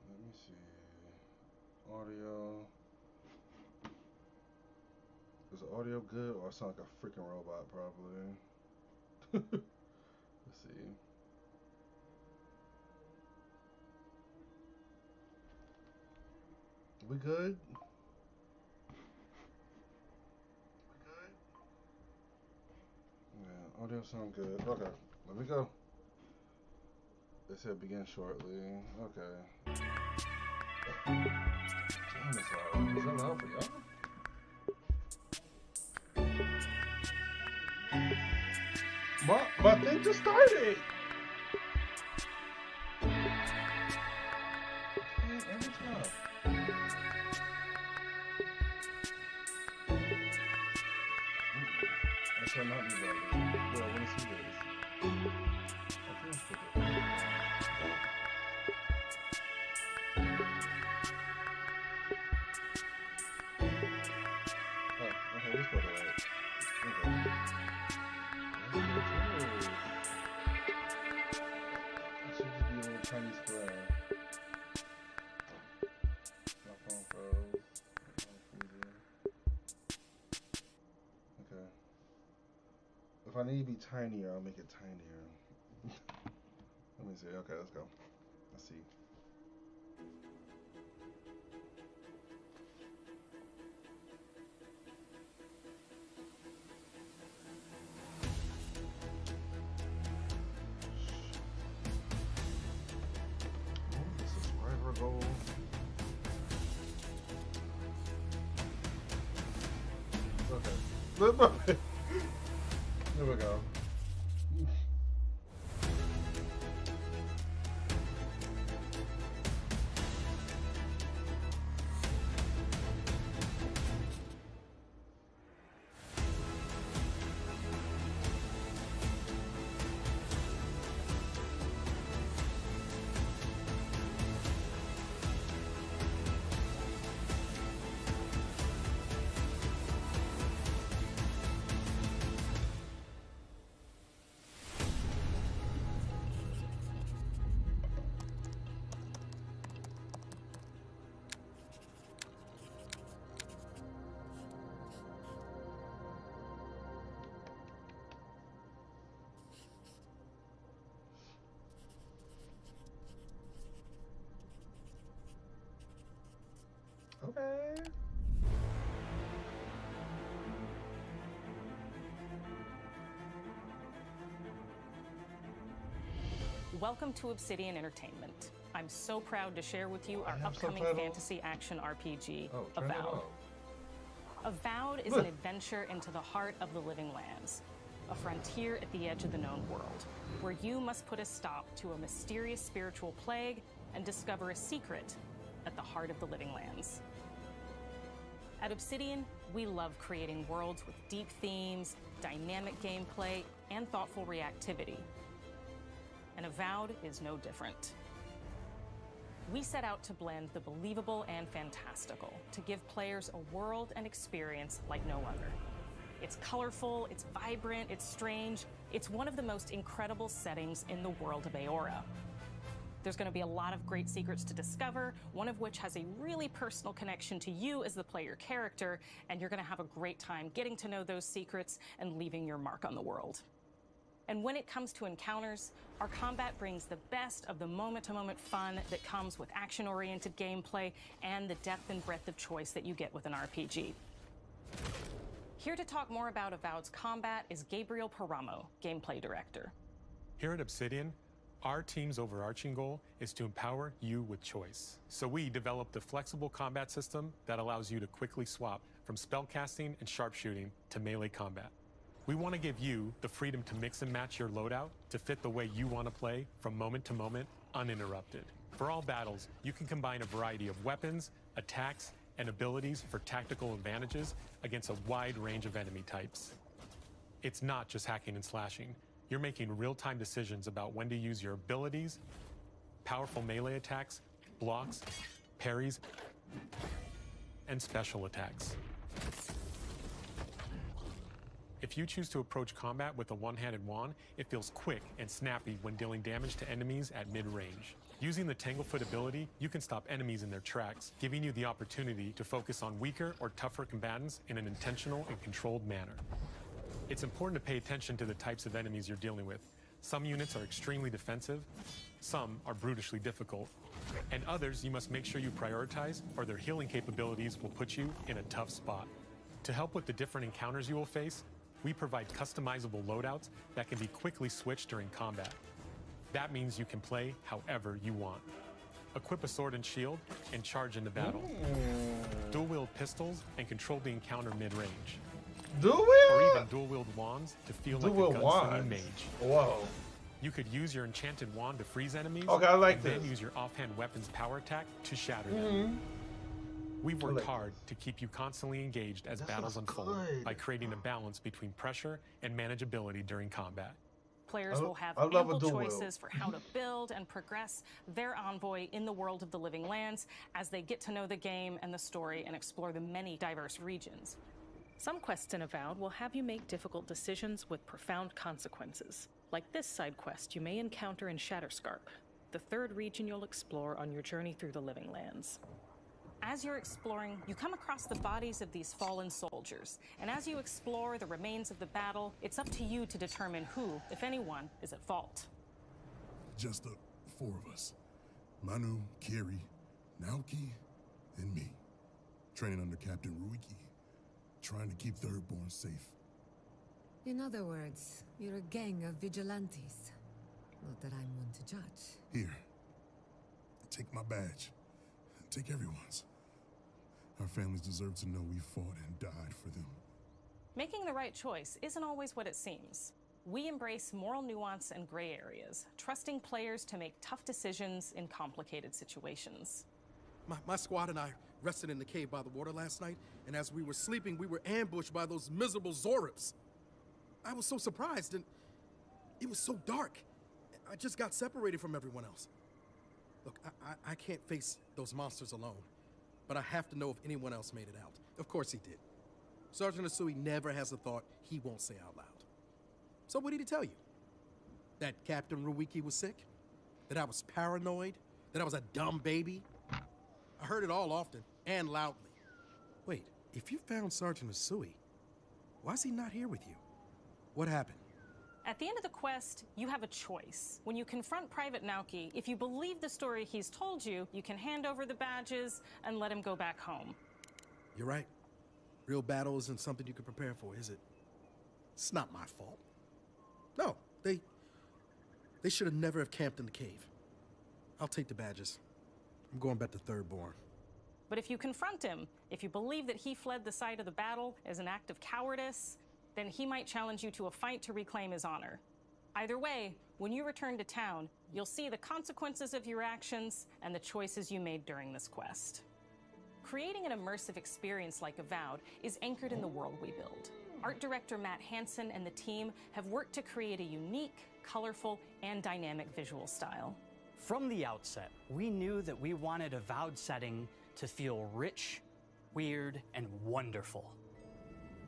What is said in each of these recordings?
Let me see. Audio. Is the audio good or I sound like a freaking robot probably? Let's see. We good? Yeah, audio sound good. Okay, let me go. It said begin shortly. Okay. Damn, it's loud. Is that loud for y'all? My thing just started. Man, every time. I shall not be ready. Well, I want to see this. I can't skip it. Oh, okay, let's go to right. Okay. It should just be a little tiny square. My phone froze. Okay. If I need to be tinier, I'll make it tinier. Let me see. Okay, let's go. Let's see. Oh, the subscriber goal. Okay. There we go. Okay. Welcome to Obsidian Entertainment. I'm so proud to share with you our upcoming subtitles? fantasy action RPG, Oh, turn it Avowed. off. Avowed is an adventure into the heart of the living lands, a frontier at the edge of the known world, where you must put a stop to a mysterious spiritual plague and discover a secret at the heart of the living lands. At Obsidian, we love creating worlds with deep themes, dynamic gameplay, and thoughtful reactivity. And Avowed is no different. We set out to blend the believable and fantastical to give players a world and experience like no other. It's colorful, it's vibrant, it's strange. It's one of the most incredible settings in the world of Aora. There's going to be a lot of great secrets to discover, one of which has a really personal connection to you as the player character, and you're going to have a great time getting to know those secrets and leaving your mark on the world. And when it comes to encounters, our combat brings the best of the moment-to-moment fun that comes with action-oriented gameplay and the depth and breadth of choice that you get with an RPG. Here to talk more about Avowed's combat is Gabriel Paramo, Gameplay Director. Here at Obsidian, our team's overarching goal is to empower you with choice. So we developed a flexible combat system that allows you to quickly swap from spellcasting and sharpshooting to melee combat. We want to give you the freedom to mix and match your loadout to fit the way you want to play from moment to moment, uninterrupted. For all battles, you can combine a variety of weapons, attacks, and abilities for tactical advantages against a wide range of enemy types. It's not just hacking and slashing. You're making real-time decisions about when to use your abilities, powerful melee attacks, blocks, parries, and special attacks. If you choose to approach combat with a one-handed wand, it feels quick and snappy when dealing damage to enemies at mid-range. Using the Tanglefoot ability, you can stop enemies in their tracks, giving you the opportunity to focus on weaker or tougher combatants in an intentional and controlled manner. It's important to pay attention to the types of enemies you're dealing with. Some units are extremely defensive, some are brutishly difficult, and others you must make sure you prioritize, or their healing capabilities will put you in a tough spot. To help with the different encounters you will face, we provide customizable loadouts that can be quickly switched during combat. That means you can play however you want. Equip a sword and shield and charge into battle. Dual-wield pistols and control the encounter mid-range. Or even dual-wield wands to feel like a gunslinging mage. Whoa. You could use your enchanted wand to freeze enemies, Okay, I like and this. then use your offhand weapon's power attack to shatter them. We've worked like hard to keep you constantly engaged as battles unfold by creating a balance between pressure and manageability during combat. Players will have I love a ample dual wield. choices for how to build and progress their envoy in the world of the Living Lands as they get to know the game and the story and explore the many diverse regions. Some quests in Avowed will have you make difficult decisions with profound consequences, like this side quest you may encounter in Shatterscarp, the third region you'll explore on your journey through the Living Lands. As you're exploring, you come across the bodies of these fallen soldiers, and as you explore the remains of the battle, it's up to you to determine who, if anyone, is at fault. Just the four of us. Manu, Kiri, Naoki, and me. Training under Captain Ruiki. Trying to keep Thirdborn safe. In other words, you're a gang of vigilantes. Not that I'm one to judge. Here. Take my badge. Take everyone's. Our families deserve to know we fought and died for them. Making the right choice isn't always what it seems. We embrace moral nuance and gray areas, trusting players to make tough decisions in complicated situations. My squad and I rested in the cave by the water last night, and as we were sleeping, we were ambushed by those miserable Zorips. I was so surprised, and it was so dark. I just got separated from everyone else. Look, I can't face those monsters alone, but I have to know if anyone else made it out. Of course he did. Sergeant Asui never has a thought he won't say out loud. So what did he tell you? That Captain Ruiki was sick? That I was paranoid? That I was a dumb baby? I heard it all often and loudly. Wait, if you found Sergeant Asui, why is he not here with you? What happened? At the end of the quest, you have a choice. When you confront Private Naoki, if you believe the story he's told you, you can hand over the badges and let him go back home. You're right. Real battle isn't something you can prepare for, is it? It's not my fault. No, they should have never have camped in the cave. I'll take the badges. I'm going back to Thirdborn. But if you confront him, if you believe that he fled the site of the battle as an act of cowardice, then he might challenge you to a fight to reclaim his honor. Either way, when you return to town, you'll see the consequences of your actions and the choices you made during this quest. Creating an immersive experience like Avowed is anchored in the world we build. Art director Matt Hansen and the team have worked to create a unique, colorful, and dynamic visual style. From the outset, we knew that we wanted Avowed setting to feel rich, weird, and wonderful.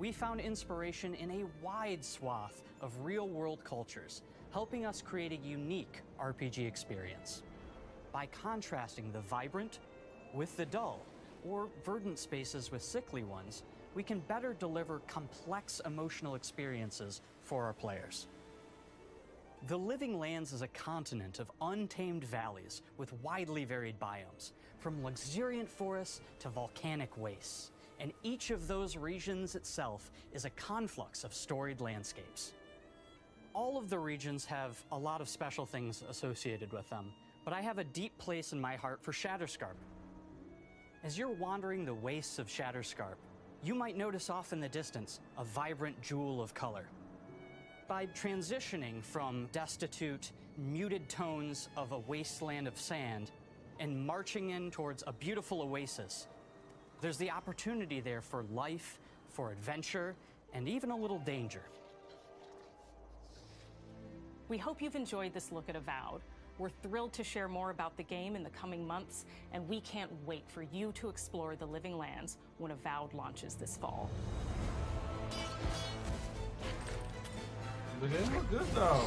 We found inspiration in a wide swath of real-world cultures, helping us create a unique RPG experience. By contrasting the vibrant with the dull, or verdant spaces with sickly ones, we can better deliver complex emotional experiences for our players. The Living Lands is a continent of untamed valleys with widely varied biomes, from luxuriant forests to volcanic wastes. And each of those regions itself is a conflux of storied landscapes. All of the regions have a lot of special things associated with them, but I have a deep place in my heart for Shatterscarp. As you're wandering the wastes of Shatterscarp, you might notice off in the distance a vibrant jewel of color. By transitioning from destitute, muted tones of a wasteland of sand and marching in towards a beautiful oasis, there's the opportunity there for life, for adventure, and even a little danger. We hope you've enjoyed this look at Avowed. We're thrilled to share more about the game in the coming months, and we can't wait for you to explore the Living Lands when Avowed launches this fall. The game look good though.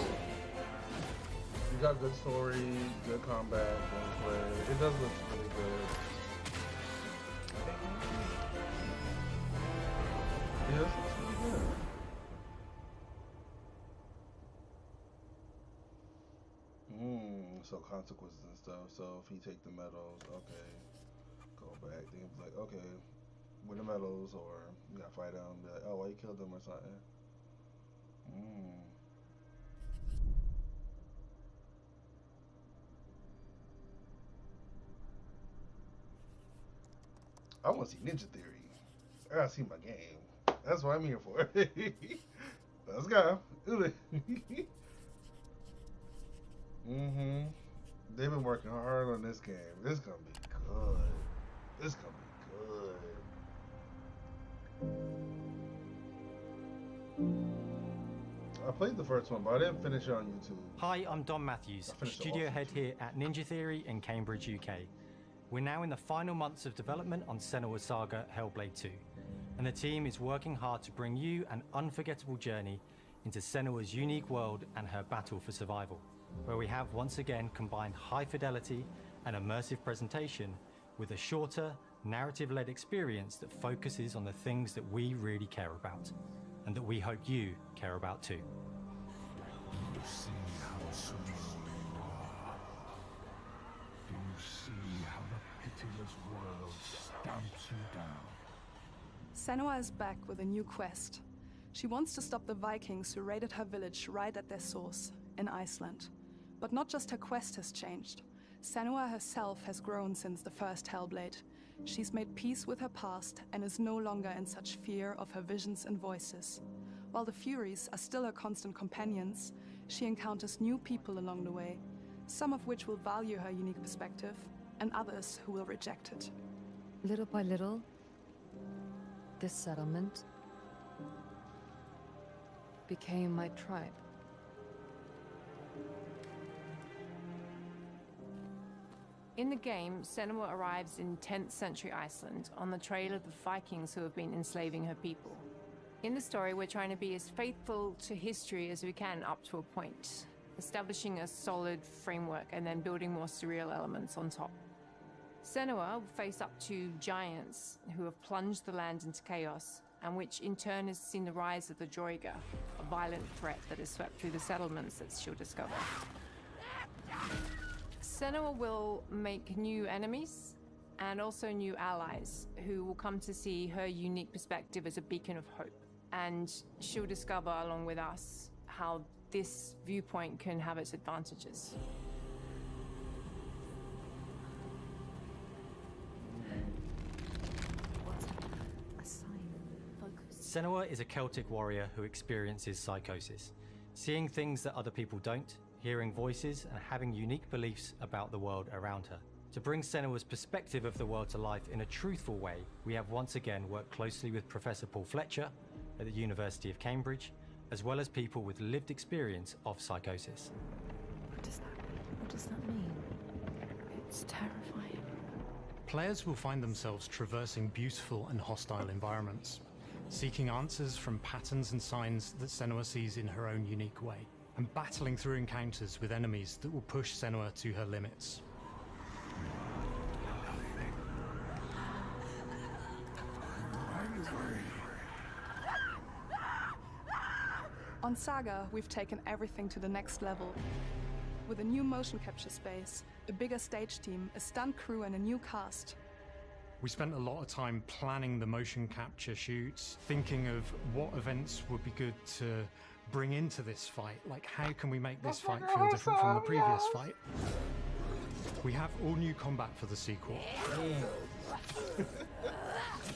You got good story, good combat, gameplay. It does look really good. Yeah, this looks really good. So consequences and stuff. So if he take the medals, okay, go back. Then he's like, okay, win the medals, or you gotta fight him. Be like, oh, why you killed him or something. I want to see Ninja Theory. I gotta see my game. That's what I'm here for. Let's go. They've been working hard on this game. This gonna be good. This gonna be good. I played the first one, but I didn't finish it on YouTube. Hi, I'm Don Matthews, studio head here at Ninja Theory in Cambridge, UK. We're now in the final months of development on Senua's Saga Hellblade 2, and the team is working hard to bring you an unforgettable journey into Senua's unique world and her battle for survival, where we have once again combined high fidelity and immersive presentation with a shorter, narrative-led experience that focuses on the things that we really care about, and that we hope you care about too. You see how small you are. Do you see how the pitiless world stamps you down? Senua is back with a new quest. She wants to stop the Vikings who raided her village right at their source, in Iceland. But not just her quest has changed. Senua herself has grown since the first Hellblade. She's made peace with her past and is no longer in such fear of her visions and voices. While the Furies are still her constant companions, she encounters new people along the way, some of which will value her unique perspective, and others who will reject it. Little by little, this settlement became my tribe. In the game, Senua arrives in 10th century Iceland on the trail of the Vikings who have been enslaving her people. In the story, we're trying to be as faithful to history as we can up to a point, establishing a solid framework and then building more surreal elements on top. Senua will face up to giants who have plunged the land into chaos, and which in turn has seen the rise of the Droiga, a violent threat that has swept through the settlements that she'll discover. Senua will make new enemies and also new allies who will come to see her unique perspective as a beacon of hope. And she'll discover, along with us, how this viewpoint can have its advantages. Senua is a Celtic warrior who experiences psychosis, seeing things that other people don't, hearing voices, and having unique beliefs about the world around her. To bring Senua's perspective of the world to life in a truthful way, we have once again worked closely with Professor Paul Fletcher at the University of Cambridge, as well as people with lived experience of psychosis. What does that mean? It's terrifying. Players will find themselves traversing beautiful and hostile environments, seeking answers from patterns and signs that Senua sees in her own unique way, and battling through encounters with enemies that will push Senua to her limits. On Saga, we've taken everything to the next level. With a new motion capture space, a bigger stage team, a stunt crew, and a new cast. We spent a lot of time planning the motion capture shoots, thinking of what events would be good to bring into this fight. Like, how can we make this fight feel different from the previous fight? We have all new combat for the sequel.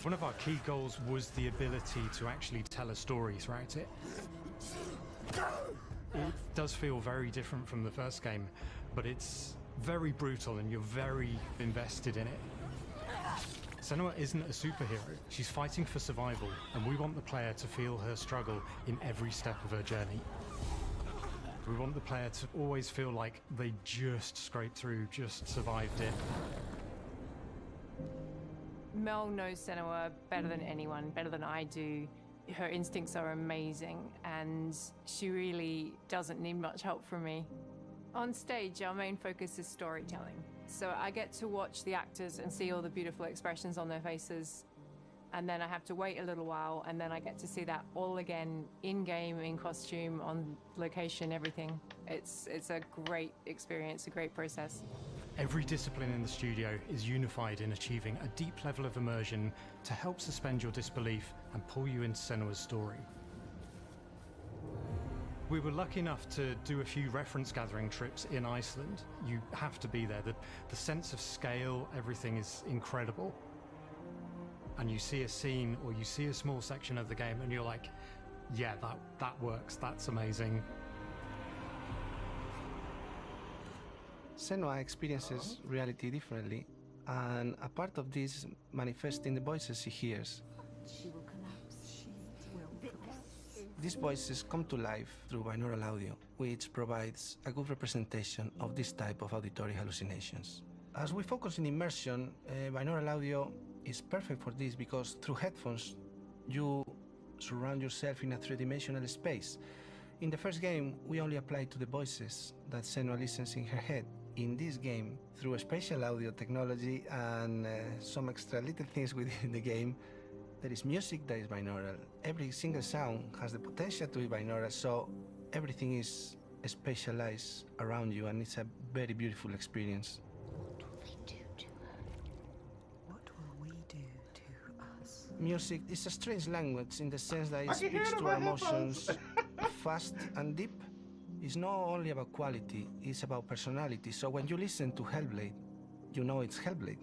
One of our key goals was the ability to actually tell a story throughout it. It does feel very different from the first game, but it's very brutal and you're very invested in it. Senua isn't a superhero. She's fighting for survival, and we want the player to feel her struggle in every step of her journey. We want the player to always feel like they just scraped through, just survived it. Mel knows Senua better than anyone, better than I do. her instincts are amazing, and she really doesn't need much help from me. On stage, our main focus is storytelling. So I get to watch the actors and see all the beautiful expressions on their faces, and then I have to wait a little while, and then I get to see that all again in-game, in costume, on location, everything. It's a great experience, a great process. Every discipline in the studio is unified in achieving a deep level of immersion to help suspend your disbelief and pull you into Senua's story. We were lucky enough to do a few reference gathering trips in Iceland. You have to be there. The sense of scale, everything is incredible. And you see a scene or you see a small section of the game and you're like, yeah, that works, that's amazing. Senua experiences reality differently, and a part of this manifests in the voices she hears. These voices come to life through binaural audio, which provides a good representation of this type of auditory hallucinations. As we focus in immersion, binaural audio is perfect for this because through headphones, you surround yourself in a three-dimensional space. In the first game, we only applied to the voices that Senua listens in her head. In this game, through spatial audio technology and some extra little things within the game, there is music that is binaural. Every single sound has the potential to be binaural, so everything is spatialized around you, and it's a very beautiful experience. What will they do to her? What will we do to us? Music is a strange language in the sense that it speaks to our emotions fast and deep. It's not only about quality, it's about personality. So when you listen to Hellblade, you know it's Hellblade.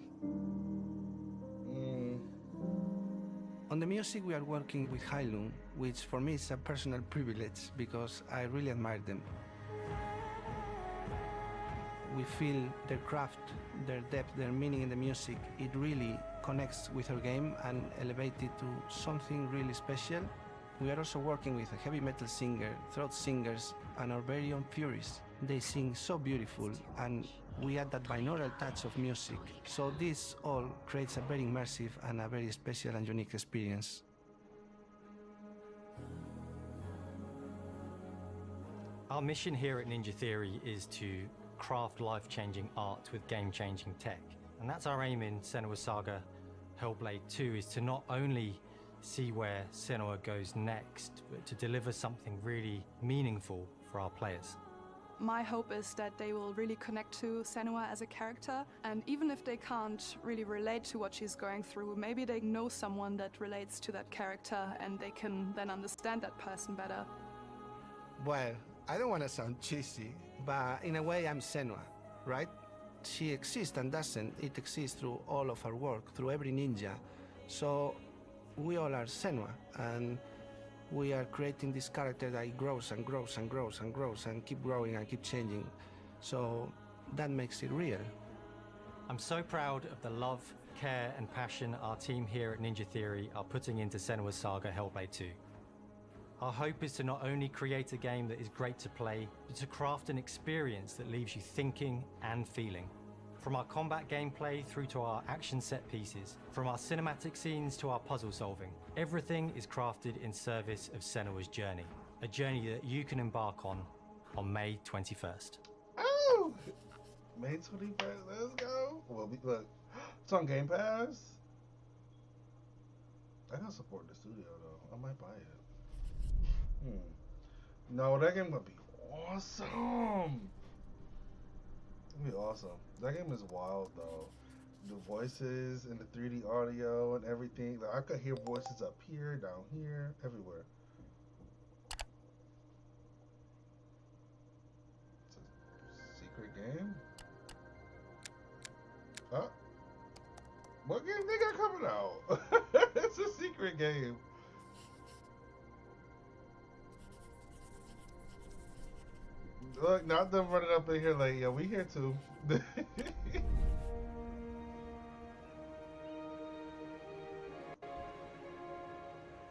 On the music, we are working with Heilung, which for me is a personal privilege because I really admire them. We feel their craft, their depth, their meaning in the music. It really connects with our game and elevates it to something really special. We are also working with a heavy metal singer, throat singers, and our very own Furies. They sing so beautiful, and we add that binaural touch of music. So this all creates a very immersive and a very special and unique experience. Our mission here at Ninja Theory is to craft life-changing art with game-changing tech. And that's our aim in Senua Saga Hellblade 2, is to not only see where Senua goes next, but to deliver something really meaningful for our players. My hope is that they will really connect to Senua as a character, and even if they can't really relate to what she's going through, maybe they know someone that relates to that character and they can then understand that person better. Well, I don't want to sound cheesy, but in a way I'm Senua, right? She exists and doesn't. It exists through all of our work, through every ninja. So we all are Senua, and we are creating this character that grows and grows and grows and grows and keep growing and keep changing. So that makes it real. I'm so proud of the love, care and passion our team here at Ninja Theory are putting into Senua Saga Hellblade 2. Our hope is to not only create a game that is great to play, but to craft an experience that leaves you thinking and feeling. From our combat gameplay through to our action set pieces, from our cinematic scenes to our puzzle solving, everything is crafted in service of Senua's journey. A journey that you can embark on May 21st. Oh! May 21st, let's go. Well, look, it's on Game Pass. I gotta support the studio though. I might buy it. No, that game would be awesome. It'd be awesome. That game is wild though. The voices and the 3D audio and everything. Like, I could hear voices up here, down here, everywhere. It's a secret game? What game they got coming out? It's a secret game. Look, not them running up in here like, yeah, we here too.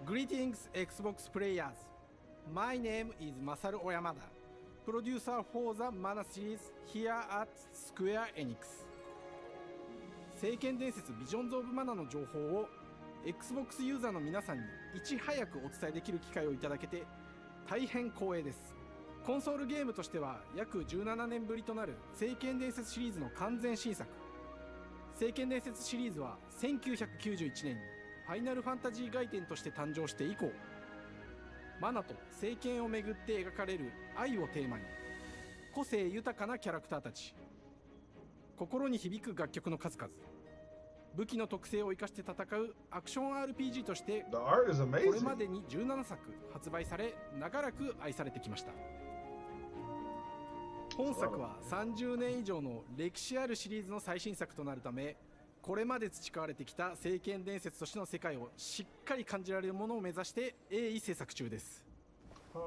Greetings, Xbox players. My name is Masaru Oyamada, producer for the Mana series here at Square Enix. 聖剣伝説ビジョンズ・オブ・マナの情報を Xbox ユーザーの皆さんにいち早くお伝えできる機会をいただけて大変光栄です。コンソールゲームとしては約17年ぶりとなる聖剣伝説シリーズの完全新作。聖剣伝説シリーズは1991年にファイナルファンタジー外伝として誕生して以降、マナと聖剣をめぐって描かれる愛をテーマに、個性豊かなキャラクターたち、心に響く楽曲の数々、武器の特性を生かして戦うアクション RPG としてこれまでに17作発売され、長らく愛されてきました。本作は30年以上の歴史あるシリーズの最新作となるため、これまで培われてきた聖剣伝説としての世界をしっかり感じられるものを目指して鋭意制作中です。フ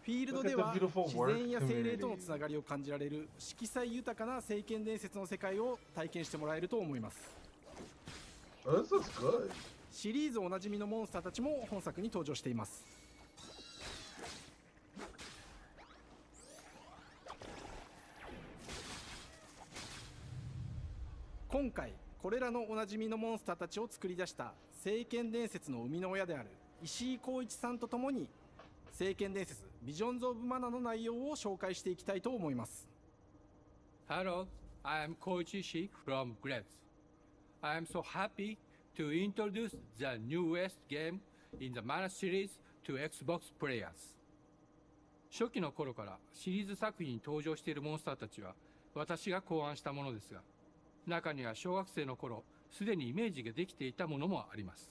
ィールドでは自然や精霊とのつながりを感じられる色彩豊かな聖剣伝説の世界を体験してもらえると思います。シリーズおなじみのモンスターたちも本作に登場しています。今回これらのおなじみのモンスターたちを作り出した聖剣伝説の生みの親である石井浩一さんとともに、聖剣伝説ビジョンズ・オブ・マナの内容を紹介していきたいと思います。 Hello, I am Koichi Ishii from Gretz. I am so happy to introduce the newest game in the Mana series to Xbox players. 初期の頃からシリーズ作品に登場しているモンスターたちは私が考案したものですが、中には小学生の頃すでにイメージができていたものもあります。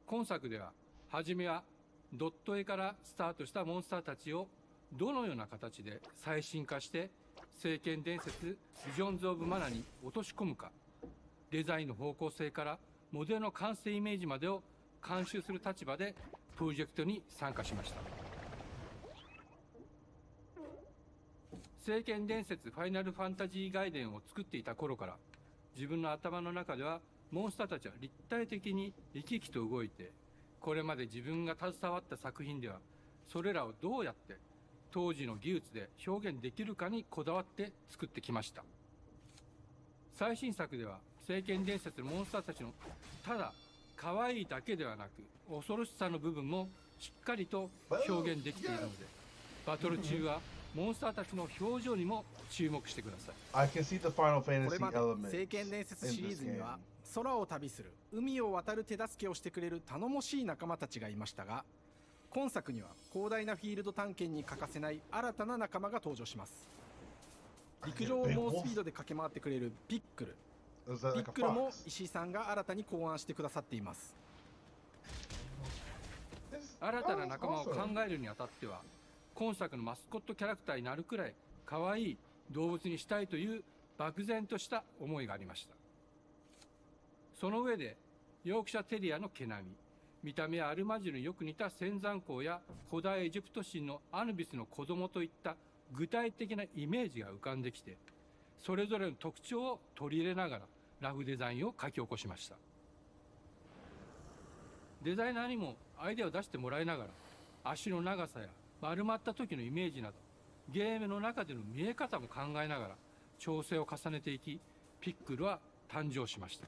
今作では初めはドット絵からスタートしたモンスターたちをどのような形で最新化して聖剣伝説ビジョンズ・オブ・マナに落とし込むか、デザインの方向性からモデルの完成イメージまでを監修する立場でプロジェクトに参加しました。聖剣伝説ファイナルファンタジー外伝を作っていた頃から、自分の頭の中ではモンスターたちは立体的に生き生きと動いて、これまで自分が携わった作品ではそれらをどうやって当時の技術で表現できるかにこだわって作ってきました。最新作では聖剣伝説のモンスターたちのただ可愛いだけではなく恐ろしさの部分もしっかりと表現できているので、バトル中はモンスターたちの表情にも注目してください。 I can see the Final これ Fantasy まで element 聖剣伝説 in シリー this ズに game. は空を旅する海を渡る手助けをしてくれる頼もしい仲間たちがいましたが、今作には広大なフィールド探検に欠かせない新たな仲間が登場します。陸上を猛スピードで駆け回ってくれるピックル。ピ Is that ッ like a クルも fox? 石井さんが新たに考案してくださっています。新たな仲間を考えるにあたっては、今作のマスコットキャラクターになるくらい可愛い動物にしたいという漠然とした思いがありました。その上でヨークシャテリアの毛並み、見た目はアルマジルによく似た仙山港や古代エジプト神のアヌビスの子供といった具体的なイメージが浮かんできて、それぞれの特徴を取り入れながらラフデザインを書き起こしました。デザイナーにもアイデアを出してもらいながら、足の長さや丸まった時のイメージなどゲームの中での見え方も考えながら調整を重ねていき、ピックルは誕生しました。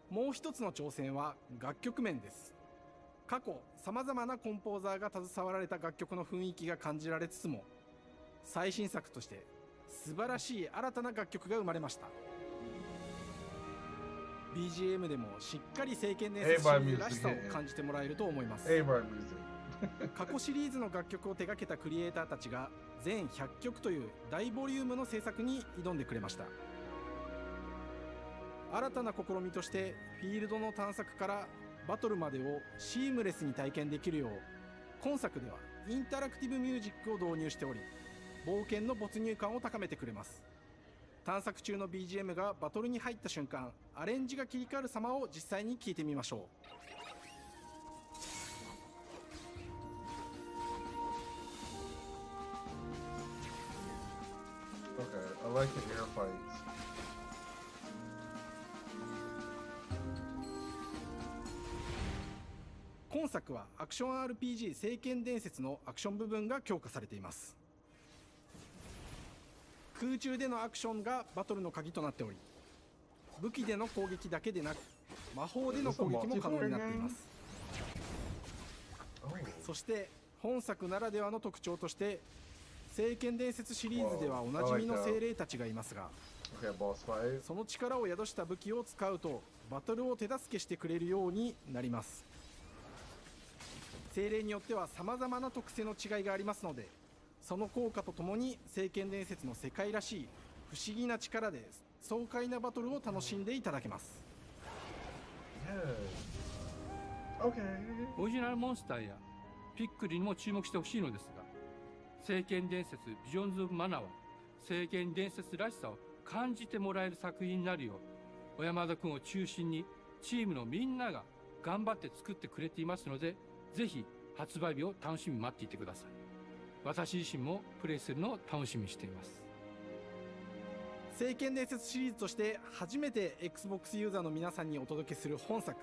もう一つの挑戦は楽曲面です。過去さまざまなコンポーザーが携わられた楽曲の雰囲気が感じられつつも、最新作として素晴らしい新たな楽曲が生まれました。 BGM でもしっかり聖剣伝説シリーズらしさを感じてもらえると思います。過去シリーズの楽曲を手掛けたクリエイターたちが全100曲という大ボリュームの制作に挑んでくれました。新たな試みとしてフィールドの探索からバトルまでをシームレスに体験できるよう、今作ではインタラクティブミュージックを導入しており、冒険の没入感を高めてくれます。探索中の BGM がバトルに入った瞬間、アレンジが切り替わる様を実際に聞いてみましょう。Okay, I like the air fights. 今作はアクション RPG 聖剣伝説のアクション部分が強化されています。空中でのアクションがバトルの鍵となっており、武器での攻撃だけでなく魔法での攻撃も可能になっています。そして本作ならではの特徴として聖剣伝説シリーズではおなじみの精霊たちがいますが、その力を宿した武器を使うとバトルを手助けしてくれるようになります。精霊によっては様々な特性の違いがありますので、その効果とともに聖剣伝説の世界らしい不思議な力で爽快なバトルを楽しんでいただけます。オリジナルモンスターやピックリにも注目してほしいのですが、聖剣伝説ビジョンズ・オブ・マナは聖剣伝説らしさを感じてもらえる作品になるよう小山田君を中心にチームのみんなが頑張って作ってくれていますので、ぜひ発売日を楽しみに待っていてください。私自身もプレイするのを楽しみにしています。聖剣伝説シリーズとして初めて Xbox ユーザーの皆さんにお届けする本作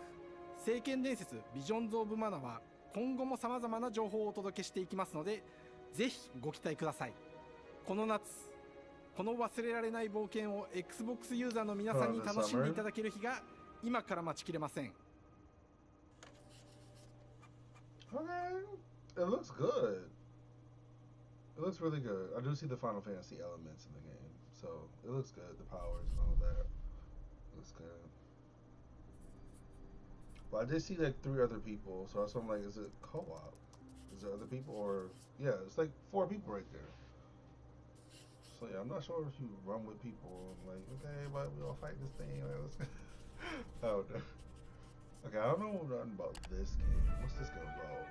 聖剣伝説ビジョンズ・オブ・マナは今後も様々な情報をお届けしていきますので、ぜひご期待ください。この夏この忘れられない冒険を Xbox ユーザーの皆さんに楽しんでいただける日が今から待ちきれません。Okay, it looks good. It looks really good. I do see the Final Fantasy elements in the game, so it looks good. The powers and all that looks good. But I did see like 3 other people, so that's why I'm like, is it co-op? Is there other people, or yeah, it's like 4 people right there. So yeah, I'm not sure if you run with people. I'm like, okay, everybody, we all fight this thing. Like, let's I don't know. Okay, I don't know nothing about this game. What's this game about?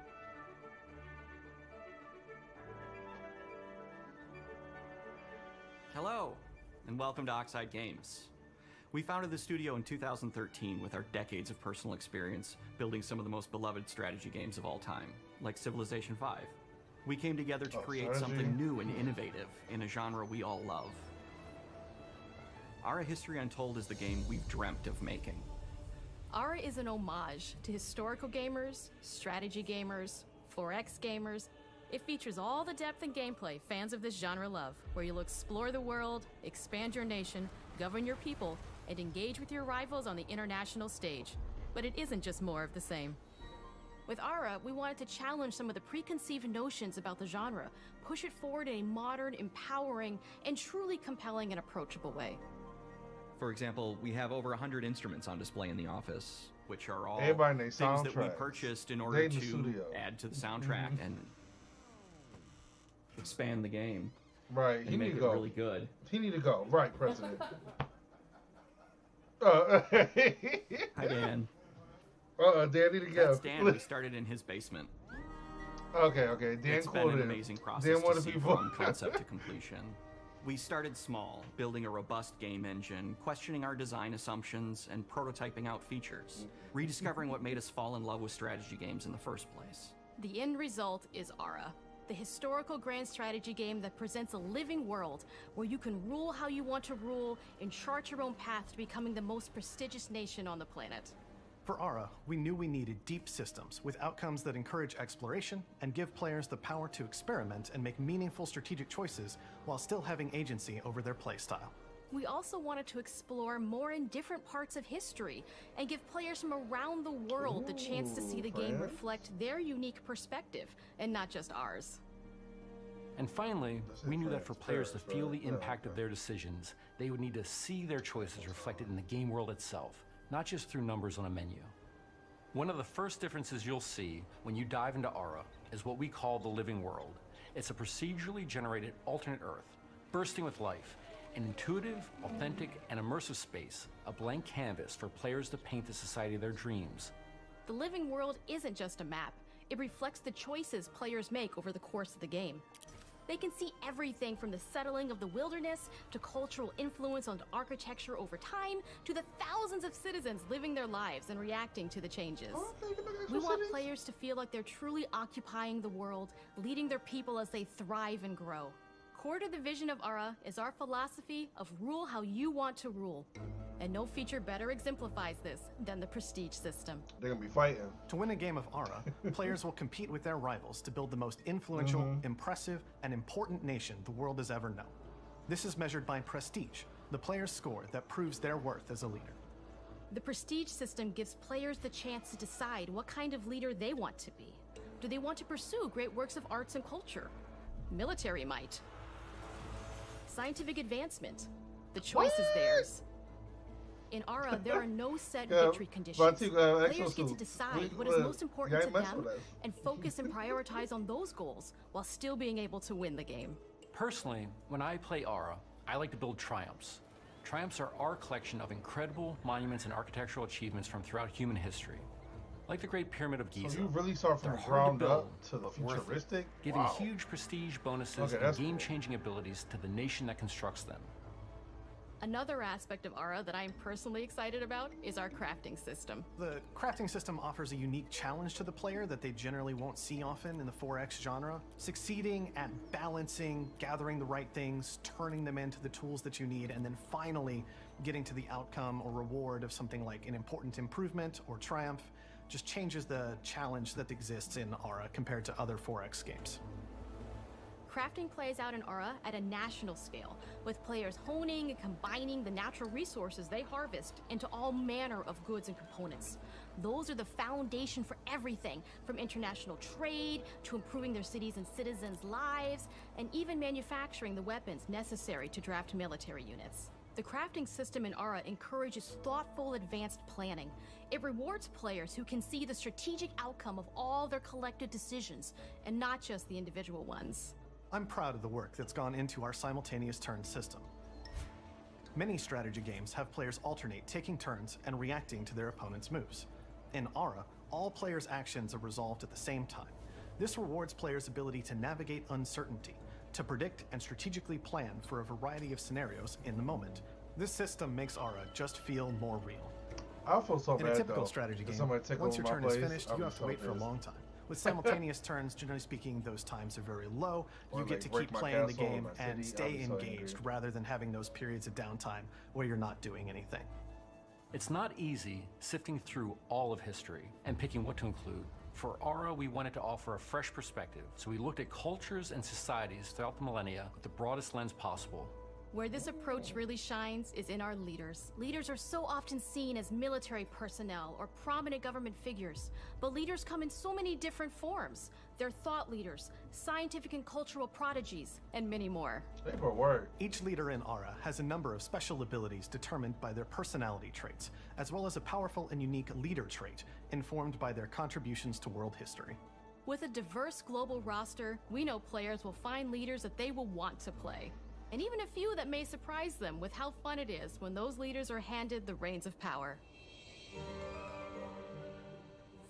Hello, and welcome to Oxide Games. We founded the studio in 2013 with our decades of personal experience building some of the most beloved strategy games of all time, like Civilization V. We came together to create something new and innovative in a genre we all love. Ara History Untold is the game we've dreamt of making. Ara is an homage to historical gamers, strategy gamers, 4X gamers. It features all the depth and gameplay fans of this genre love, where you'll explore the world, expand your nation, govern your people, and engage with your rivals on the international stage. But it isn't just more of the same. With Ara, we wanted to challenge some of the preconceived notions about the genre, push it forward in a modern, empowering, and truly compelling and approachable way. For example, we have over 100 instruments on display in the office, which are all things that we purchased in order to add to the soundtrack and expand the game. Right, and make it really good. He need to go. Right, President. Hi, Dan. Dan need to go. That's Dan. We started in his basement. Okay. Dan it's been an amazing process to see from concept to completion. We started small, building a robust game engine, questioning our design assumptions, and prototyping out features, rediscovering what made us fall in love with strategy games in the first place. The end result is Ara, the historical grand strategy game that presents a living world where you can rule how you want to rule and chart your own path to becoming the most prestigious nation on the planet. For Ara, we knew we needed deep systems with outcomes that encourage exploration and give players the power to experiment and make meaningful strategic choices while still having agency over their playstyle. We also wanted to explore more in different parts of history and give players from around the world the chance to see the game reflect their unique perspective and not just ours. And finally, we knew that for players to feel the impact of their decisions, they would need to see their choices reflected in the game world itself, not just through numbers on a menu. One of the first differences you'll see when you dive into Ara is what we call the living world. It's a procedurally generated alternate Earth, bursting with life, an intuitive, authentic, and immersive space, a blank canvas for players to paint the society of their dreams. The living world isn't just a map. It reflects the choices players make over the course of the game. They can see everything from the settling of the wilderness to cultural influence on architecture over time to the thousands of citizens living their lives and reacting to the changes. We want players to feel like they're truly occupying the world, leading their people as they thrive and grow. Core to the vision of Ara is our philosophy of rule how you want to rule. And no feature better exemplifies this than the prestige system. They're gonna be fighting. To win a game of Ara, players will compete with their rivals to build the most influential, impressive, and important nation the world has ever known. This is measured by prestige, the player's score that proves their worth as a leader. The prestige system gives players the chance to decide what kind of leader they want to be. Do they want to pursue great works of arts and culture? Military might? Scientific advancement? The choice is theirs. In Ara, there are no set victory conditions. Players get to decide what is most important to them and focus and prioritize on those goals while still being able to win the game. Personally, when I play Ara, I like to build triumphs. Triumphs are our collection of incredible monuments and architectural achievements from throughout human history. Like the Great Pyramid of Giza. So you really start from They're the hard ground to build, up to the but worth it, futuristic? giving Wow. huge prestige bonuses Okay, and that's cool. game-changing abilities to the nation that constructs them. Another aspect of Ara that I'm personally excited about is our crafting system. The crafting system offers a unique challenge to the player that they generally won't see often in the 4X genre. Succeeding at balancing, gathering the right things, turning them into the tools that you need, and then finally getting to the outcome or reward of something like an important improvement or triumph just changes the challenge that exists in Ara compared to other 4X games. Crafting plays out in Ara at a national scale, with players honing and combining the natural resources they harvest into all manner of goods and components. Those are the foundation for everything, from international trade to improving their cities and citizens' lives, and even manufacturing the weapons necessary to draft military units. The crafting system in Ara encourages thoughtful, advanced planning. It rewards players who can see the strategic outcome of all their collective decisions, and not just the individual ones. I'm proud of the work that's gone into our simultaneous turn system. Many strategy games have players alternate taking turns and reacting to their opponent's moves. In Ara, all players' actions are resolved at the same time. This rewards players' ability to navigate uncertainty, to predict and strategically plan for a variety of scenarios in the moment. This system makes Ara just feel more real. I feel so In bad a typical though. strategy If game, somebody take once over your my turn is place, finished, I'll you be have to so wait for a pissed. long time. With simultaneous turns, generally speaking, those times are very low. Or, You get like, to break keep my playing the castle or game my and city, stay I'll be so engaged angry. rather than having those periods of downtime where you're not doing anything. It's not easy sifting through all of history and picking what to include. For Ara, we wanted to offer a fresh perspective, so we looked at cultures and societies throughout the millennia with the broadest lens possible. Where this approach really shines is in our leaders. Leaders are so often seen as military personnel or prominent government figures, but leaders come in so many different forms. They're thought leaders, scientific and cultural prodigies, and many more. Each leader in Ara has a number of special abilities determined by their personality traits, as well as a powerful and unique leader trait informed by their contributions to world history. With a diverse global roster, we know players will find leaders that they will want to play. And even a few that may surprise them with how fun it is when those leaders are handed the reins of power.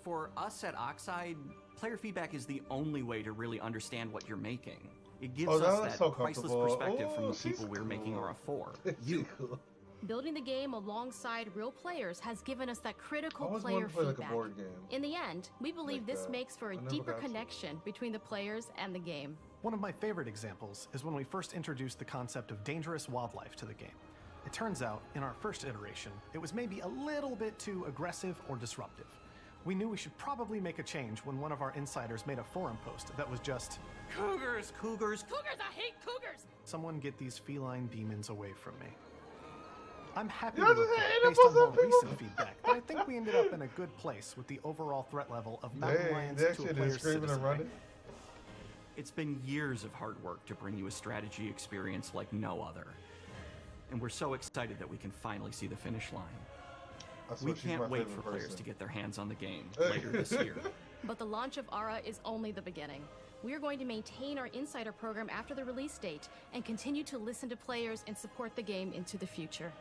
For us at Oxide, player feedback is the only way to really understand what you're making. It gives Oh, that us looks that so priceless comfortable. perspective from Ooh, the people she's we're making cool. Ara for. You. Building the game alongside real players has given us that I critical always player wanted to play like a feedback. board game. In the end, we believe Like this that. makes for a I never deeper got to. connection between the players and the game. One of my favorite examples is when we first introduced the concept of dangerous wildlife to the game. It turns out, in our first iteration, it was maybe a little bit too aggressive or disruptive. We knew we should probably make a change when one of our insiders made a forum post that was just, Cougars, cougars, Cougars, I hate cougars! "Someone get these feline demons away from me." I'm happy You're to just report, hating based on upon more some people. recent feedback, that I think we ended up in a good place with the overall threat level of mountain Dang, lions that to a shit is player's screaming and citizenry. running. It's been years of hard work to bring you a strategy experience like no other. And we're so excited that we can finally see the finish line. I We swear she's my can't wait favorite for players person. to get their hands on the game later this year. But the launch of Ara is only the beginning. We are going to maintain our insider program after the release date and continue to listen to players and support the game into the future.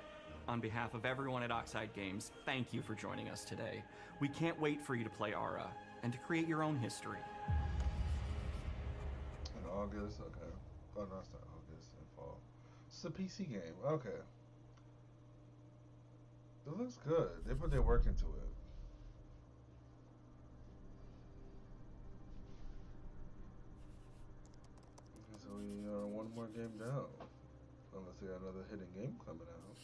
On behalf of everyone at Oxide Games, thank you for joining us today. We can't wait for you to play Ara and to create your own history. In August, okay. Oh no, it's not August. In fall. It's a PC game. Okay. It looks good. They put their work into it. Okay, so we are one more game down. Unless they got another hidden game coming out.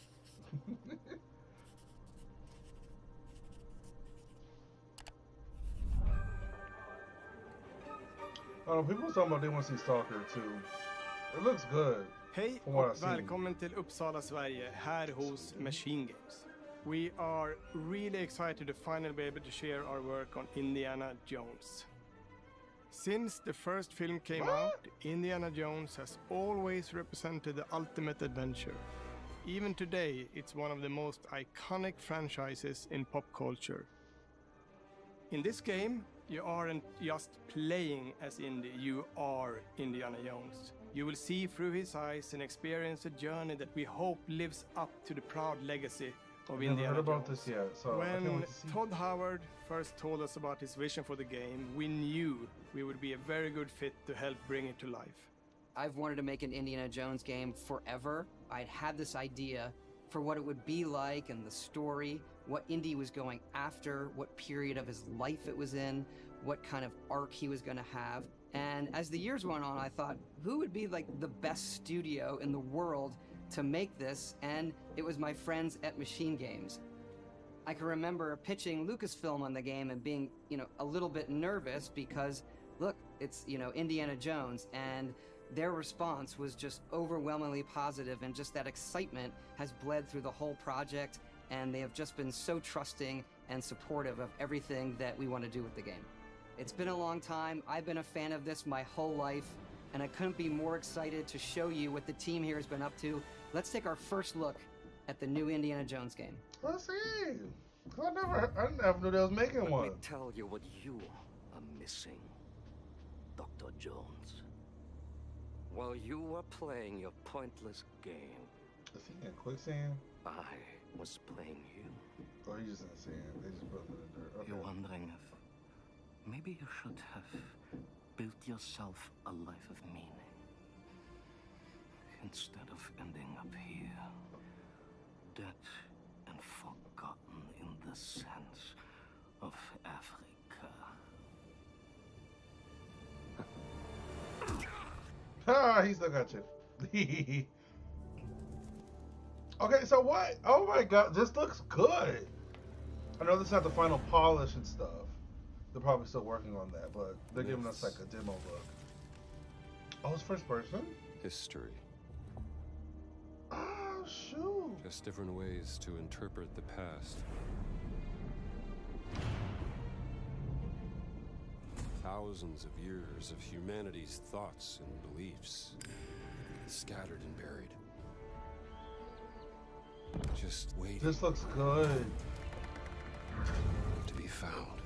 People talking about they want to see Stalker too. It looks good. Hej From what och I've seen. välkommen till Uppsala, Sverige, här hos Machine Games. We are really excited to finally be able to share our work on Indiana Jones. Since the first film came out, Indiana Jones has always represented the ultimate adventure. Even today, it's one of the most iconic franchises in pop culture. In this game, you aren't just playing as Indy, you are Indiana Jones. You will see through his eyes and experience a journey that we hope lives up to the proud legacy of Never Indiana heard about Jones. this yet, so I can't When wait to see. Todd Howard first told us about his vision for the game, we knew we would be a very good fit to help bring it to life. I've wanted to make an Indiana Jones game forever. I'd had this idea for what it would be like and the story, what Indy was going after, what period of his life it was in, what kind of arc he was going to have. And as the years went on, I thought, who would be like the best studio in the world to make this? And it was my friends at Machine Games. I can remember pitching Lucasfilm on the game and being, a little bit nervous because, look, it's, Indiana Jones, and their response was just overwhelmingly positive, and just that excitement has bled through the whole project, and they have just been so trusting and supportive of everything that we want to do with the game. It's been a long time. I've been a fan of this my whole life, and I couldn't be more excited to show you what the team here has been up to. Let's take our first look at the new Indiana Jones game. Let's see. I never knew they was making one. Let me tell you what you are missing, Dr. Jones. While you were playing your pointless game, Is he in quicksand? I was playing you. Oh, he's just in the sand. They just put him in the dirt. Okay. You're wondering if maybe you should have built yourself a life of meaning instead of ending up here, dead and forgotten in the sands of Africa. Ah, he still got you. Okay, so what? Oh my god, this looks good. I know this is not the final polish and stuff. They're probably still working on that, but they're giving us like a demo look. Oh, it's first person? History. Oh, shoot. Just different ways to interpret the past. Thousands of years of humanity's thoughts and beliefs, scattered and buried. Just waiting. This looks good. To be found.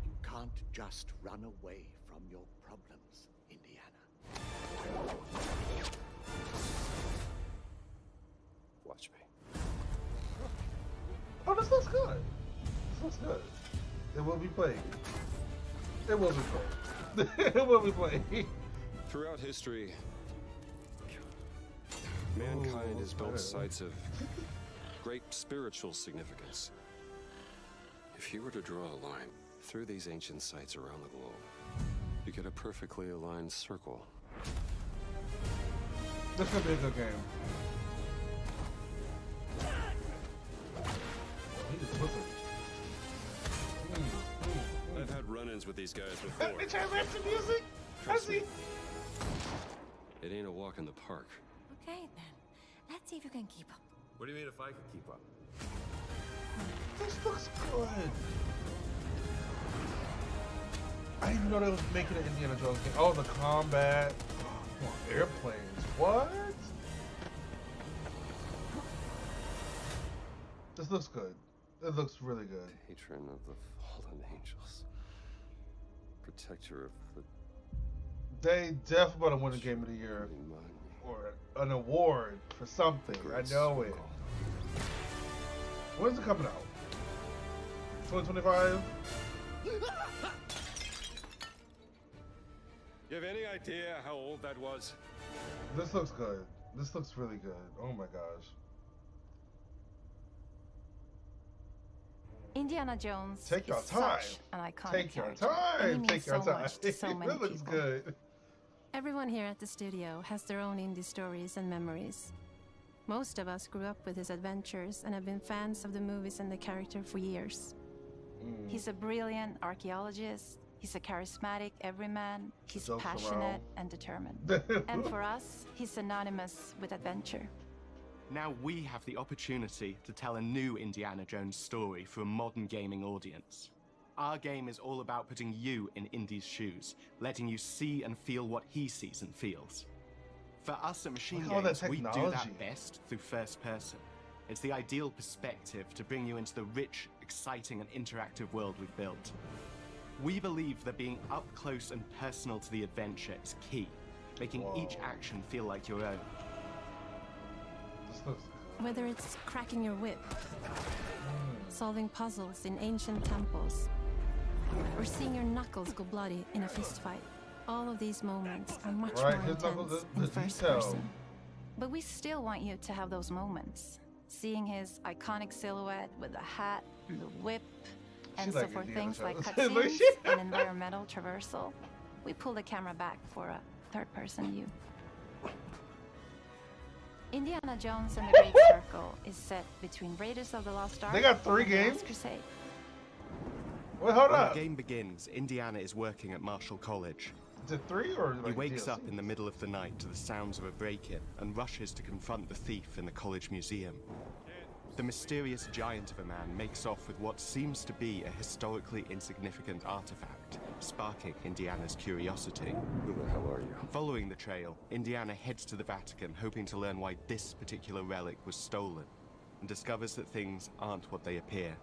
You can't just run away from your problems, Indiana. Watch me. Oh, this looks good. This looks good. It will be played. It will be played. It will be played. Throughout history, mankind has built sites of great spiritual significance. If you were to draw a line through these ancient sites around the globe, you get a perfectly aligned circle. This could be a good game. He just took it. I've had run-ins with these guys before. Bitch, I read the music. Trust me. It ain't a walk in the park. Okay, then. Let's see if you can keep up. What do you mean if I can keep up? This looks good. I didn't know they was making an Indiana Jones game. Oh, the combat. Oh, airplanes. What? This looks good. It looks really good. Patron of the fallen angels. Protector of the... They definitely want to win the Game of the Year. Or an award for something. I know it. When's it coming out? 2025? You have any idea how old that was? This looks good. This looks really good. Oh my gosh. Indiana Jones Take your is time. such an iconic Take your character, and he time. means Take your so time. much to so many It looks people. good. Everyone here at the studio has their own indie stories and memories. Most of us grew up with his adventures and have been fans of the movies and the character for years. He's a brilliant archaeologist, He's a charismatic everyman, he's Jokes passionate around. and determined. And for us, he's synonymous with adventure. Now we have the opportunity to tell a new Indiana Jones story for a modern gaming audience. Our game is all about putting you in Indy's shoes, letting you see and feel what he sees and feels. For us at Machine Look at all that Games, we do technology. that best through first person. It's the ideal perspective to bring you into the rich, exciting, and interactive world we've built. We believe that being up close and personal to the adventure is key, making each action feel like your own. Whether it's cracking your whip, solving puzzles in ancient temples, or seeing your knuckles go bloody in a fistfight, all of these moments are much more intense in first person. But we still want you to have those moments. Seeing his iconic silhouette with the hat, the whip, and so for things like cutscenes and environmental traversal, we pull the camera back for a third-person view. Indiana Jones and the Great Circle is set between Raiders of the Lost Ark They got 3 and The games? Last Crusade. Wait, hold when up. the game begins, Indiana is working at Marshall College. Is it 3 or He like wakes DLC? up in the middle of the night to the sounds of a break-in and rushes to confront the thief in the college museum. The mysterious giant of a man makes off with what seems to be a historically insignificant artifact, sparking Indiana's curiosity. Who the hell are you? Following the trail, Indiana heads to the Vatican, hoping to learn why this particular relic was stolen, and discovers that things aren't what they appear.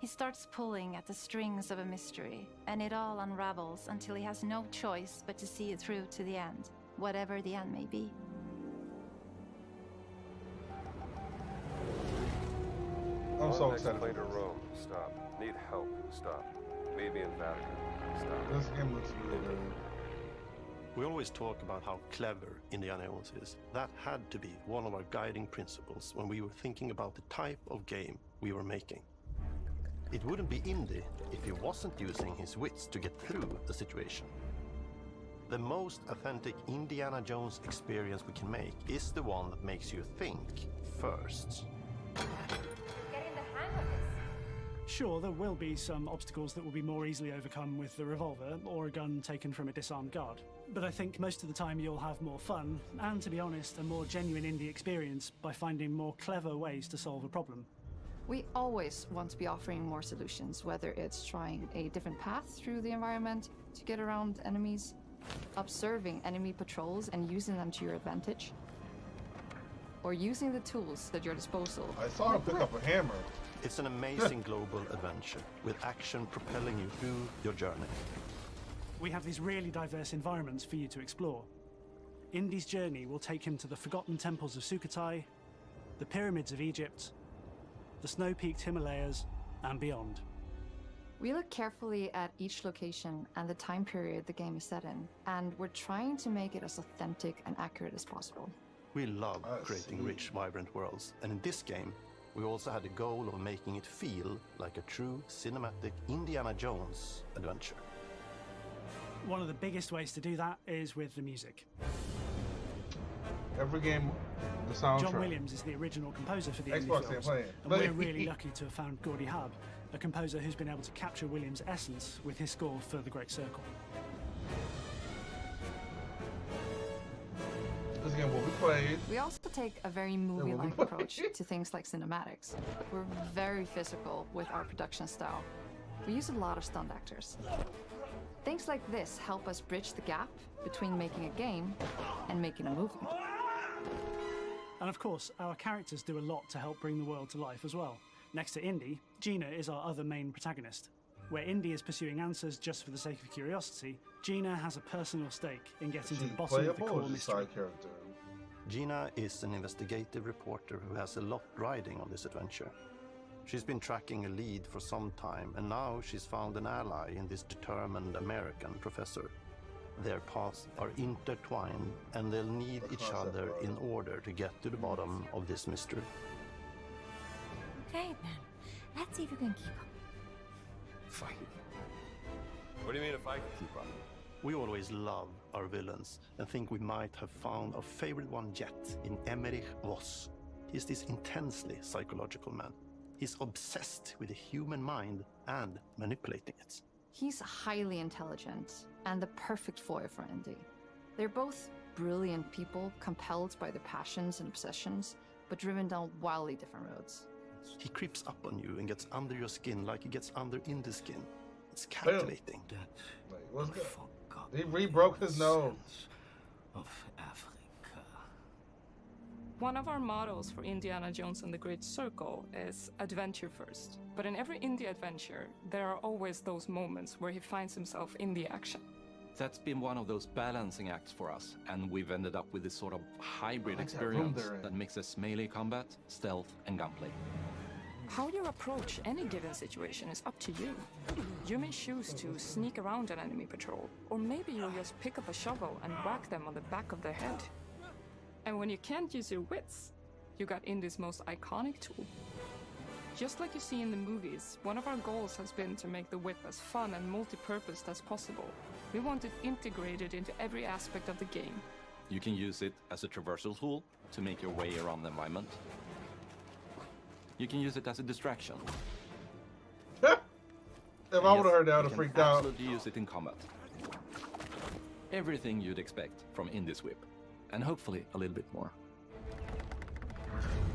He starts pulling at the strings of a mystery, and it all unravels until he has no choice but to see it through to the end, whatever the end may be. I'm so Next excited. plane to Rome. Stop. Need help. Stop. Meet me in Vatican. Stop. This game looks really good. We always talk about how clever Indiana Jones is. That had to be one of our guiding principles when we were thinking about the type of game we were making. It wouldn't be Indy if he wasn't using his wits to get through the situation. The most authentic Indiana Jones experience we can make is the one that makes you think first. Sure, there will be some obstacles that will be more easily overcome with the revolver or a gun taken from a disarmed guard. But I think most of the time you'll have more fun, and to be honest, a more genuine indie experience by finding more clever ways to solve a problem. We always want to be offering more solutions, whether it's trying a different path through the environment to get around enemies, observing enemy patrols and using them to your advantage, or using the tools at your disposal. I saw him pick up a hammer. It's an amazing global adventure with action propelling you through your journey. We have these really diverse environments for you to explore. Indy's journey will take him to the forgotten temples of Sukhothai, the pyramids of Egypt, the snow-peaked Himalayas, and beyond. We look carefully at each location and the time period the game is set in, and we're trying to make it as authentic and accurate as possible. We love creating rich, vibrant worlds, and in this game, we also had the goal of making it feel like a true cinematic Indiana Jones adventure. One of the biggest ways to do that is with the music. Every game, the soundtrack. John Williams is the original composer for the Xbox Indy ain't films, playing. and we're really lucky to have found Gordy Hub, a composer who's been able to capture Williams' essence with his score for The Great Circle. This game will be played. We also take a very movie-like approach to things like cinematics. We're very physical with our production style. We use a lot of stunt actors. Things like this help us bridge the gap between making a game and making a movie. And of course, our characters do a lot to help bring the world to life as well. Next to Indy, Gina is our other main protagonist. Where Indy is pursuing answers just for the sake of curiosity, Gina has a personal stake in getting to the bottom of the core mystery. Character? Gina is an investigative reporter who has a lot riding on this adventure. She's been tracking a lead for some time, and now she's found an ally in this determined American professor. Their paths are intertwined, and they'll need each other in order to get to the bottom of this mystery. Okay then, let's see if you can keep up. Fight. What do you mean if I can keep up? We always love our villains and think we might have found our favorite one yet in Emmerich Voss. He's this intensely psychological man. He's obsessed with the human mind and manipulating it. He's highly intelligent and the perfect foil for Indy. They're both brilliant people, compelled by their passions and obsessions, but driven down wildly different roads. He creeps up on you and gets under your skin like he gets under Indy's skin. It's calculating. Wait, what's good? He re-broke his nose. Of Africa. One of our mottos for Indiana Jones and the Great Circle is adventure first. But in every Indy adventure, there are always those moments where he finds himself in the action. That's been one of those balancing acts for us, and we've ended up with this sort of hybrid experience that mixes melee combat, stealth, and gunplay. How you approach any given situation is up to you. You may choose to sneak around an enemy patrol, or maybe you'll just pick up a shovel and whack them on the back of their head. And when you can't use your wits, you got Indy's most iconic tool. Just like you see in the movies, one of our goals has been to make the whip as fun and multi-purposed as possible. We want it integrated into every aspect of the game. You can use it as a traversal tool to make your way around the environment. You can use it as a distraction. If I would have heard that, I would have freaked out. Absolutely use it in combat. Everything you'd expect from Indy's whip, and hopefully a little bit more.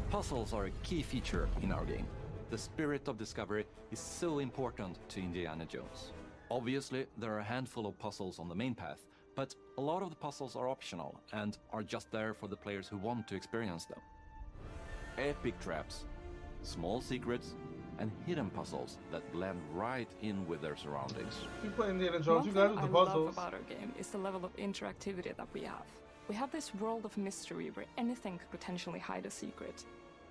Puzzles are a key feature in our game. The spirit of discovery is so important to Indiana Jones. Obviously, there are a handful of puzzles on the main path, but a lot of the puzzles are optional and are just there for the players who want to experience them. Epic traps, small secrets, and hidden puzzles that blend right in with their surroundings. You play Indiana Jones, you got the What I puzzles. love about our game is the level of interactivity that we have. We have this world of mystery where anything could potentially hide a secret.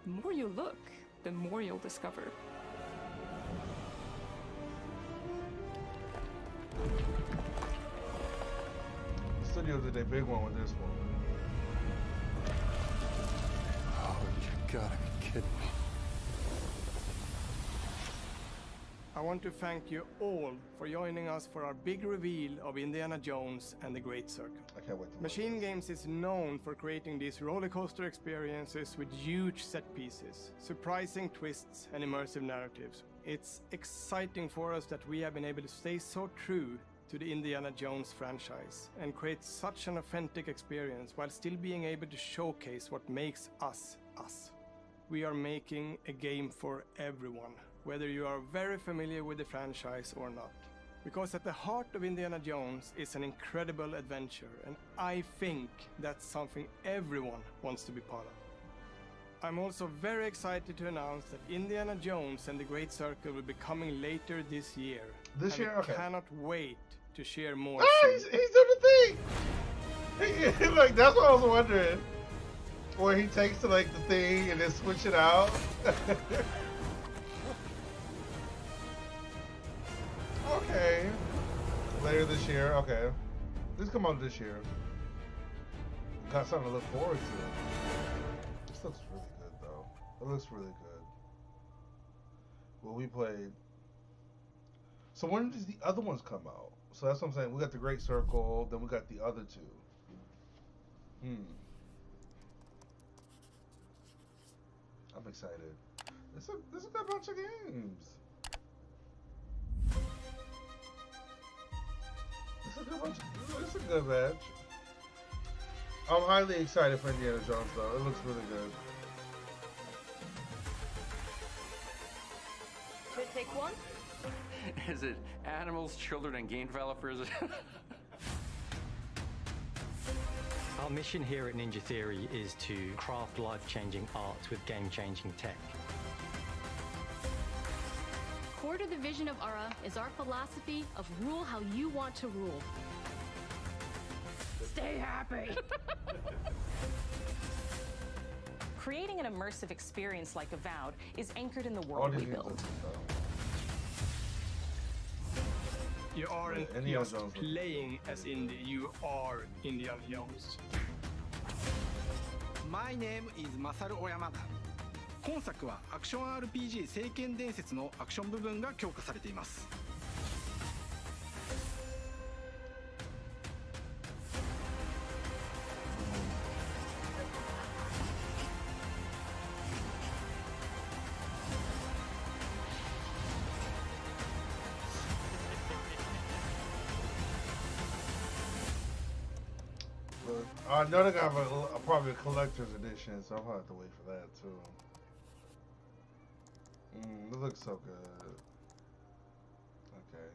The more you look, the more you'll discover. The studio did a big one with this one. Oh, you gotta be kidding me. I want to thank you all for joining us for our big reveal of Indiana Jones and the Great Circle. I can't wait to Machine Games is known for creating these rollercoaster experiences with huge set pieces, surprising twists, and immersive narratives. It's exciting for us that we have been able to stay so true to the Indiana Jones franchise and create such an authentic experience while still being able to showcase what makes us us. We are making a game for everyone, whether you are very familiar with the franchise or not. Because at the heart of Indiana Jones is an incredible adventure, and I think that's something everyone wants to be part of. I'm also very excited to announce that Indiana Jones and the Great Circle will be coming later this year. This year? Okay. I cannot wait to share more. Ah, he's doing the thing! Like, that's what I was wondering. Where he takes to, like, the thing and then switch it out. Okay. Later this year, okay. This come out this year. Got something to look forward to. This looks really good though. It looks really good. Well, we played. So when does the other ones come out? So that's what I'm saying. We got the Great Circle, then we got the other two. I'm excited. This is a good bunch of games. It's a good match. I'm highly excited for Indiana Jones though. It looks really good. Should take one? Is it animals, children, and game developers? Our mission here at Ninja Theory is to craft life-changing art with game-changing tech. Core to the vision of Ara is our philosophy of rule how you want to rule. Stay happy! Creating an immersive experience like Avowed is anchored in the world we build. You aren't just playing as Indy, you are Indiana Jones. My name is Masaru Oyamada. 今作はアクション RPG 聖剣伝説のアクション部分が強化されています。I know they got probably a collector's edition, so I'm gonna have to wait for that too. It looks so good. Okay.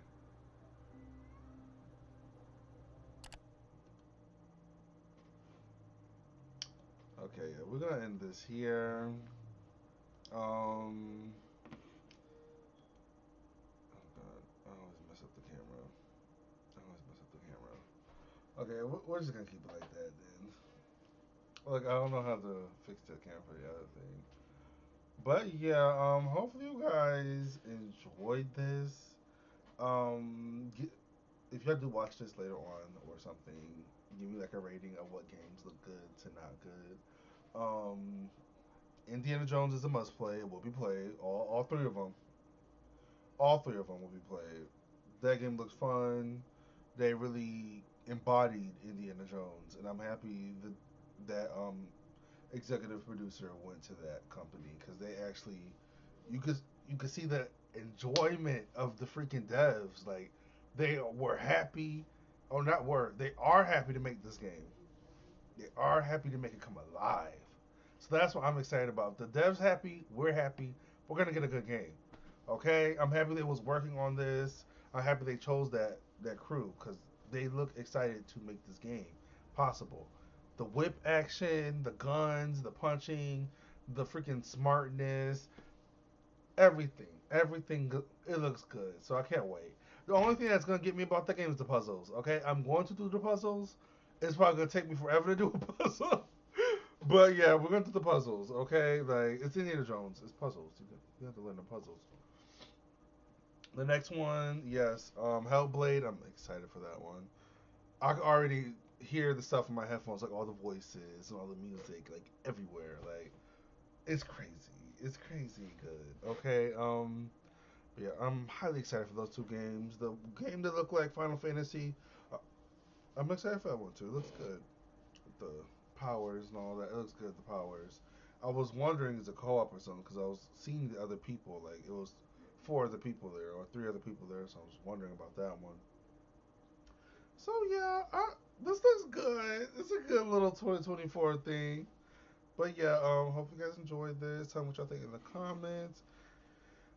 Okay, yeah, we're gonna end this here. Oh god, I always mess up the camera. Okay, we're just gonna keep it like that then. Like, I don't know how to fix the camera for the other thing. But yeah, hopefully you guys enjoyed this. If y'all do watch this later on or something, give me like a rating of what games look good to not good. Indiana Jones is a must play. It will be played. All three of them. All three of them will be played. That game looks fun. They really embodied Indiana Jones, and I'm happy that executive producer went to that company because they actually you could see the enjoyment of the freaking devs. Like, they were happy, or not were, they are happy to make this game. They are happy to make it come alive. So that's what I'm excited about. The devs happy, we're happy. We're gonna get a good game. Okay, I'm happy they was working on this. I'm happy they chose that crew because they look excited to make this game possible. The whip action, the guns, the punching, the freaking smartness, everything, it looks good. So I can't wait. The only thing that's gonna get me about the game is the puzzles. Okay, I'm going to do the puzzles. It's probably gonna take me forever to do a puzzle, but yeah, we're gonna do the puzzles. Okay, like, it's Indiana Jones. It's puzzles. You have to learn the puzzles. The next one, yes, Hellblade. I'm excited for that one. I can already hear the stuff in my headphones, like all the voices and all the music, like everywhere. Like, it's crazy. It's crazy good. Okay. Yeah, I'm highly excited for those two games. The game that looked like Final Fantasy, I'm excited for that one too. It looks good. The powers and all that. It looks good. The powers. I was wondering, is it co-op or something? Because I was seeing the other people. Like, it was 4 other people there or 3 other people there. So I was wondering about that one. So yeah, this looks good. It's a good little 2024 thing. But yeah, hope you guys enjoyed this. Tell me what y'all think in the comments.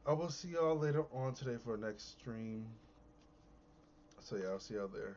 I will see y'all later on today for our next stream. So yeah, I'll see y'all there.